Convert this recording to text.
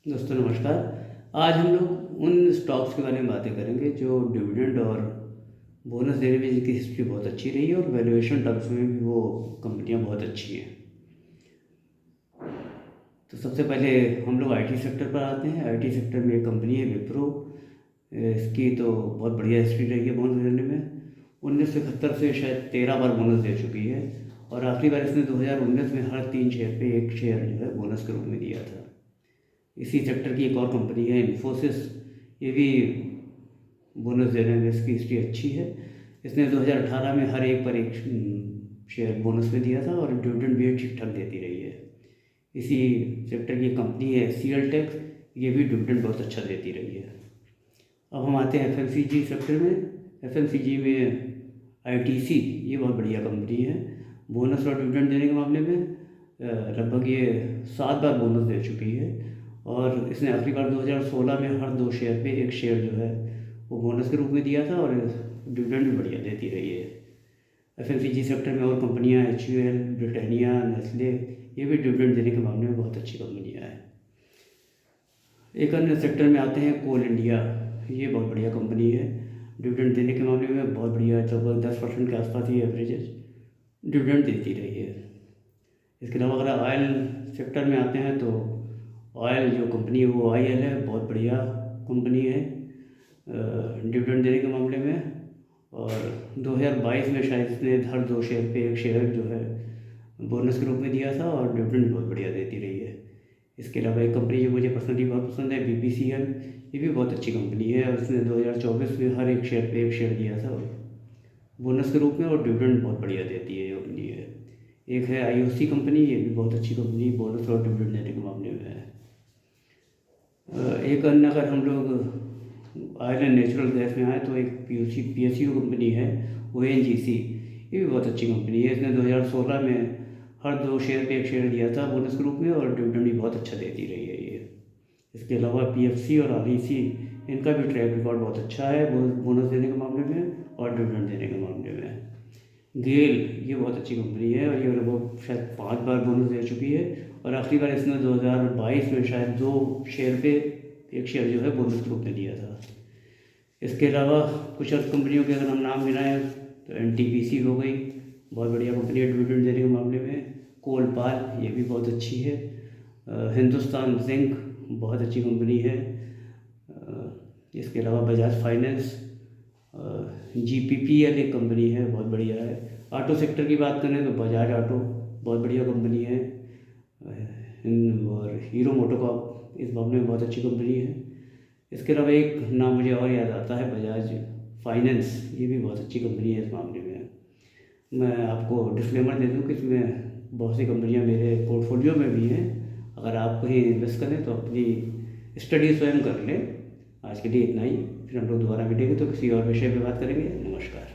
दोस्तों नमस्कार। आज हम लोग उन स्टॉक्स के बारे में बातें करेंगे जो डिविडेंड और बोनस देने में जिनकी हिस्ट्री बहुत अच्छी रही है और वैल्यूएशन टर्म्स में भी वो कंपनियां बहुत अच्छी हैं। तो सबसे पहले हम लोग आईटी सेक्टर पर आते हैं। आईटी सेक्टर में एक कंपनी है विप्रो। इसकी तो बहुत बढ़िया हिस्ट्री रही है बोनस देने में। 1971 से शायद 13 बार बोनस दे चुकी है और आखिरी बार इसने 2019 में हर 3 शेयर पे एक शेयर जो है बोनस के रूप में दिया था। इसी सेक्टर की एक और कंपनी है इन्फोसिस। ये भी बोनस देने में इसकी हिस्ट्री अच्छी है। इसने 2018 में हर एक पर एक शेयर बोनस में दिया था और डिविडेंड भी ठीक ठाक देती रही है। इसी सेक्टर की कंपनी है सीएल टेक। ये भी डिविडेंड बहुत अच्छा देती रही है। अब हम आते हैं एफएमसीजी सेक्टर में। एफएमसीजी में आईटीसी ये बहुत बढ़िया कंपनी है। बोनस और डिविडेंड देने के मामले में लगभग ये 7 बार बोनस दे चुकी है और इसने आखिरी बार 2016 में हर 2 शेयर पे एक शेयर जो है वो बोनस के रूप में दिया था और डिविडेंड भी बढ़िया देती रही है। एफएमसीजी सेक्टर में और कंपनियां एचयूएल, ब्रिटानिया, नेस्ले ये भी डिविडेंड देने के मामले में बहुत अच्छी कंपनियां हैं। एक अन्य सेक्टर में आते हैं कोल इंडिया। ये बहुत बढ़िया कंपनी है। डिविडेंड देने के मामले में बहुत बढ़िया, लगभग 10% के आसपास ही एवरेज डिविडेंड देती रही है। इसके अलावा अगर ऑयल सेक्टर में आते हैं तो ऑयल जो कंपनी है वो IL है, बहुत बढ़िया कंपनी है डिविडेंड देने के मामले में। और 2022 में शायद इसने हर 2 शेयर पे एक शेयर जो है बोनस के रूप में दिया था और डिविडेंड बहुत बढ़िया देती रही है। इसके अलावा एक कंपनी जो मुझे पर्सनली बहुत पसंद है BPCL। ये भी बहुत अच्छी कंपनी है और इसने 2024 में हर एक शेयर पे एक शेयर दिया था बोनस के रूप में और डिविडेंड बहुत बढ़िया देती है ये कंपनी है। एक है IOC कंपनी। ये भी बहुत अच्छी कंपनी बोनस और डिविडेंड देने के मामले में है। एक अन्य अगर हम लोग ऑयल एंड नेचुरल गैस में आए तो एक PSU कंपनी है ONGC। ये भी बहुत अच्छी कंपनी है। इसने 2016 में हर 2 शेयर पे एक शेयर दिया था बोनस के रूप में और डिविडेंड भी बहुत अच्छा देती रही है ये। इसके अलावा PFC और REC इनका भी ट्रैक रिकॉर्ड बहुत अच्छा है बोनस देने के मामले में और डिविडेंड देने के मामले में। गेल ये बहुत अच्छी कंपनी है और ये लगभग शायद 5 बार बोनस दे चुकी है और आखिरी बार इसने 2022 में शायद 2 शेयर पे एक शेयर जो है बोनस के रूप में दिया था। इसके अलावा कुछ और कंपनियों के अगर हम नाम गिनाएं तो NTPC हो गई, बहुत बढ़िया कंपनी है डिविडेंड देने के मामले में। कोलपाल ये भी बहुत अच्छी है। हिंदुस्तान जिंक बहुत अच्छी कंपनी है। इसके अलावा बजाज फाइनेंस, GPPL एक कंपनी है, बहुत बढ़िया है। ऑटो सेक्टर की बात करें तो बजाज ऑटो बहुत बढ़िया कंपनी है और हीरो मोटोकॉर्प इस मामले में बहुत अच्छी कंपनी है। इसके अलावा एक नाम मुझे और याद आता है बजाज फाइनेंस। ये भी बहुत अच्छी कंपनी है इस मामले में। मैं आपको डिस्क्लेमर दे दूं कि इसमें बहुत सी कंपनियां मेरे पोर्टफोलियो में भी हैं। अगर आप कहीं इन्वेस्ट करें तो अपनी स्टडी स्वयं कर लें। आज के लिए इतना ही। फिर हम लोग दोबारा मिलेंगे तो किसी और विषय पर बात करेंगे। नमस्कार।